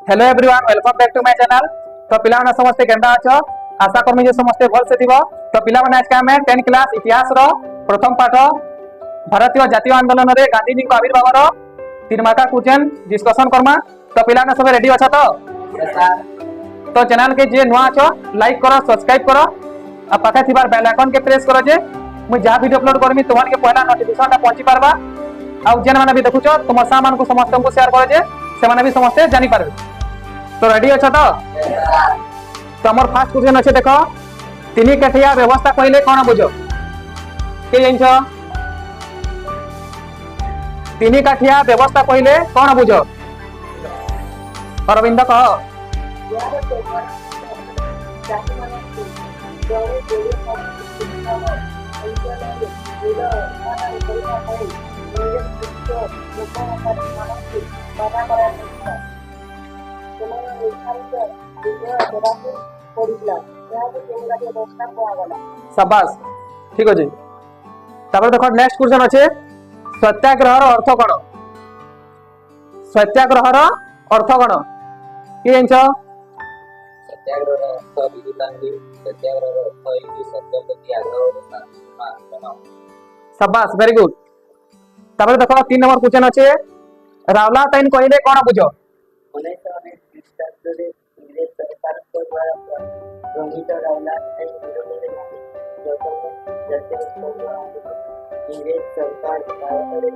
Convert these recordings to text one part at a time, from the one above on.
Hello everyone welcome back to my channel. तो पिला माने समस्त केंदा अछ आशा करमी जे समस्त भल से थिबो। तो पिला माने आज के हमें 10 क्लास इतिहास रो प्रथम पाठ भारतीय जातीय आंदोलन रे गांधी जी को आविर्भाव रो 3 मार्का क्वेश्चन डिस्कशन करमा। तो पिला माने सब रेडी अछ तो यस सर। तो चैनल के जे नुआ अछ लाइक करो सब्सक्राइब करो आ पाखे थिबार बेल आइकन के प्रेस करो जे मु जा वीडियो अपलोड करमी तोहन के पहला नोटिफिकेशन ता पहुंची पारबा। आ जेन माने भी देखुछो तुम सामान को समस्त को शेयर करो जे से माने भी समस्त जानि पारबे। तो रेडी अच्छा तो हमर फास्ट क्वेश्चन अच्छे देखो तीन कठिया व्यवस्था कहले कौन बुझ के जानछ तीन काठिया व्यवस्था कहले कौन बुझ अरविंद कह शाबाश ठीक अछि। तापर देखो नेक्स्ट क्वेश्चन अछि सत्याग्रह रो अर्थ कोन सत्याग्रह रो अर्थ कोन के जानछ सत्याग्रह रो अर्थ विजुतांगी सत्याग्रह रो अर्थ है सत्य प्रति आग्रह रो शांतिमा। शाबाश वेरी गुड। तापर देखो 3 नंबर क्वेश्चन अछि रावला ताइन कहले कोन बुझ 1919 ख्रीष्टाब्द रे इंग्रेज सरकार को द्वारा प्रमित रावला ताइन विरोध रे इंग्रेज सरकार भारत रे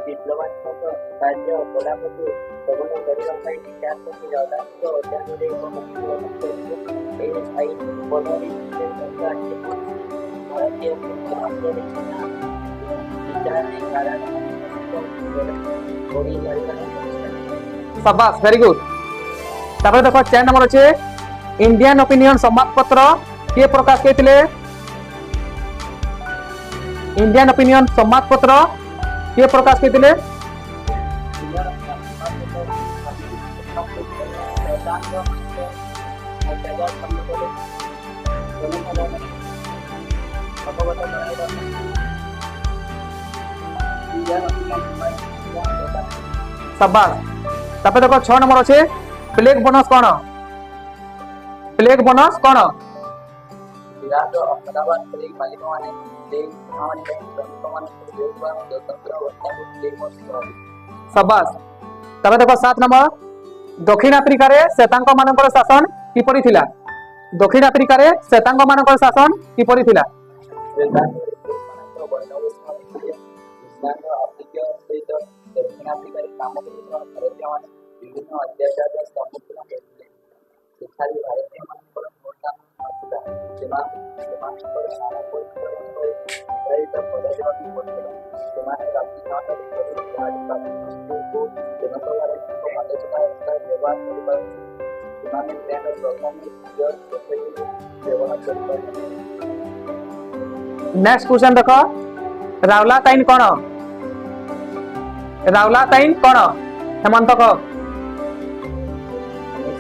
विप्लवात्मक कार्य कोलापति प्रबंध କରିବା ପାଇଁ ବିଚାର କରି ରାवला को ଅଧ୍ୟୟନରେ ଏକ ଆଇନ ବନାଇ ସରକାର ଭାରତୀୟ ସମାଜରେ ବିଚାର कारण शाबाश वेरी गुड। तापर देखो 4 नंबर अछि इंडियन ओपिनियन संवाद पत्र के प्रकाश करथिले इंडियन ओपिनियन संवाद पत्र के प्रकाश करथिले शाबाश। तापर देखो 6 नंबर अछि प्लेग बोनस कोन प्लेग बोनस कोन बिराट अहमदाबाद प्लेग मालिक माने प्लेग माने श्रमिक माने देशवा स्वतंत्र अवस्था को प्लेग बोनस। शाबाश। तापर देखो 7 नंबर दक्षिण अफ्रिका रे श्वेतांग मानकर शासन किपरि थिला दक्षिण अफ्रिका रे श्वेतांग मानकर शासन किपरि थिला दक्षिण अफ्रिका काम भारतीय मान विभिन्न अत्याचार सम्मुखीन होते सेठारी भारतीय मान योगदान नथिला सेमानकर सामूहिक निर्धारित पदवीर पड़ता सेमाने राष्ट्रीय को जनतावाद को मानसिकता व्यवहार करबा सेमाने ट्रेन प्रथम ईयर सोसाइटी व्यवहार करबा। नेक्स्ट क्वेश्चन देखो रावला ताइन कोन रावला ताइन कोन हेमंत को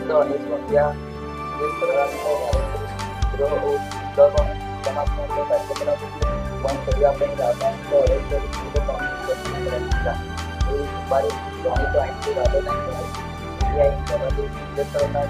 1919 मध्य देश सरकार को समाजवाद कार्यक्रम बंद କରିବା ପାଇଁ ରାଜନୈତିକ ଅଳ୍ପ କରିଥିଲା ଏହି ବାରେ ଜଣିତ ଆଇନକୁ ରାଜନୈତିକ ଏହି ଆଇନ ସଭାରେ ଦେଶ ସରକାର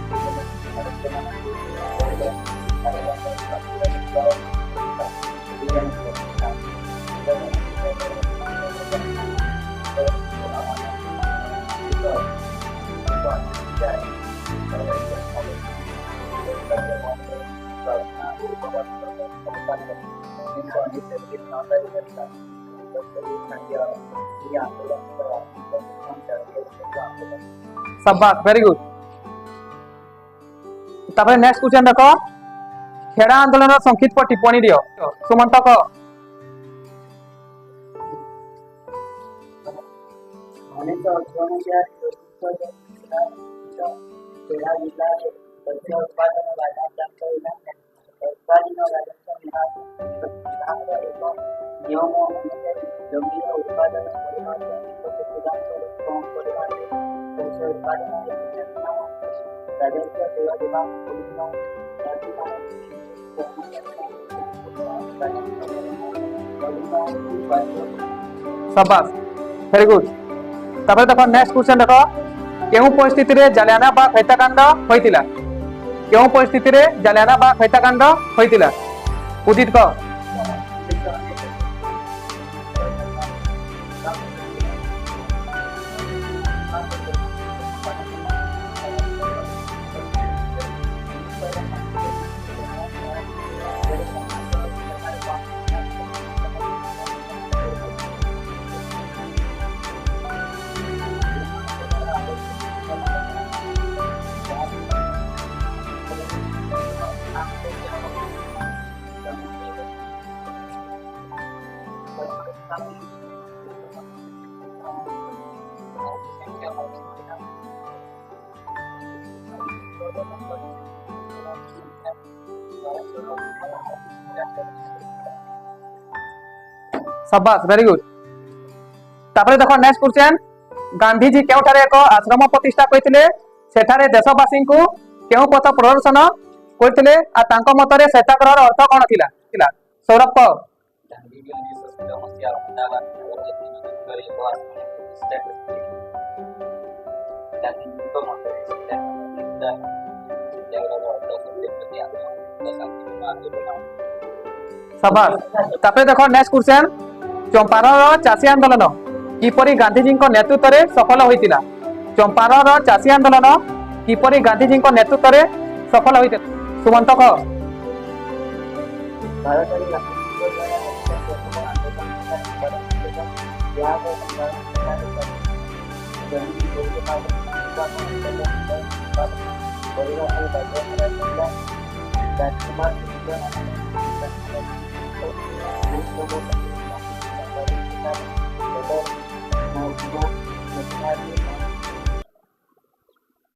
शाबाश वेरी गुड। तापर नेक्स्ट क्वेश्चन देखो खेड़ा आंदोलन संक्षिप्त पर टिप्पणी दियो सुमंत को खेड़ा जिला पशु उत्पादन बाजार प्राप्त उत्पादन राजस्व विभाग एवं नियम अनुसार जमीन उत्पादन परिमाण प्रदान कम परिमाण पशु उत्पादन राजस्व सेवा विभाग शाबाश वेरी गुड। तापर देखो नेक्स्ट क्वेश्चन देखो କେଉଁ ପରିସ୍ଥିତିରେ ଜାଲିଆନାବାଗ ହତ୍ୟାକାଣ୍ଡ ହୋଇଥିଲା? କେଉଁ ପରିସ୍ଥିତିରେ ଜାଲିଆନାବାଗ ହତ୍ୟାକାଣ୍ଡ ହୋଇଥିଲା? ଉଦିତ କହ। शाबाश, वेरी गुड। तापरे देखो नेक्स्ट क्वेश्चन, गांधीजी केउठारे एक आश्रम प्रतिष्ठा करिथिले? सेठारे देशवासी को केउ पथ प्रदर्शन करथिले आ तांको मतरे सत्याग्रहर अर्थ कोन थिला? सौरभ कह। गांधीजी 1917 मसीहा अहमदाबाद नगरमध्ये नगर ଏକ ଆଶ୍ରମ ପ୍ରତିଷ୍ଠା କରିଥିଲେ। ଗାନ୍ଧୀଜୀଙ୍କ ମତରେ ସତ୍ୟାଗ୍ରହର ଅର୍ଥ ସତ୍ୟ ପ୍ରତି ଆଗ୍ରହ, ଶାନ୍ତିପୂର୍ଣ୍ଣ ଆନ୍ଦୋଳନ। शाबाश। तापरे देखो नेक्स्ट क्वेश्चन, चंपारण चाषी आंदोलन किपरि गांधीजी नेतृत्व में सफल होइतिला? चंपारण चाषी आंदोलन किपरि गांधीजी नेतृत्व में सफल होइतिला? सुमंत कह। ଭାରତରେ ଗାନ୍ଧୀଜୀଙ୍କ ଦ୍ୱାରା ଅସହଯୋଗ ଆନ୍ଦୋଳନ କରିବା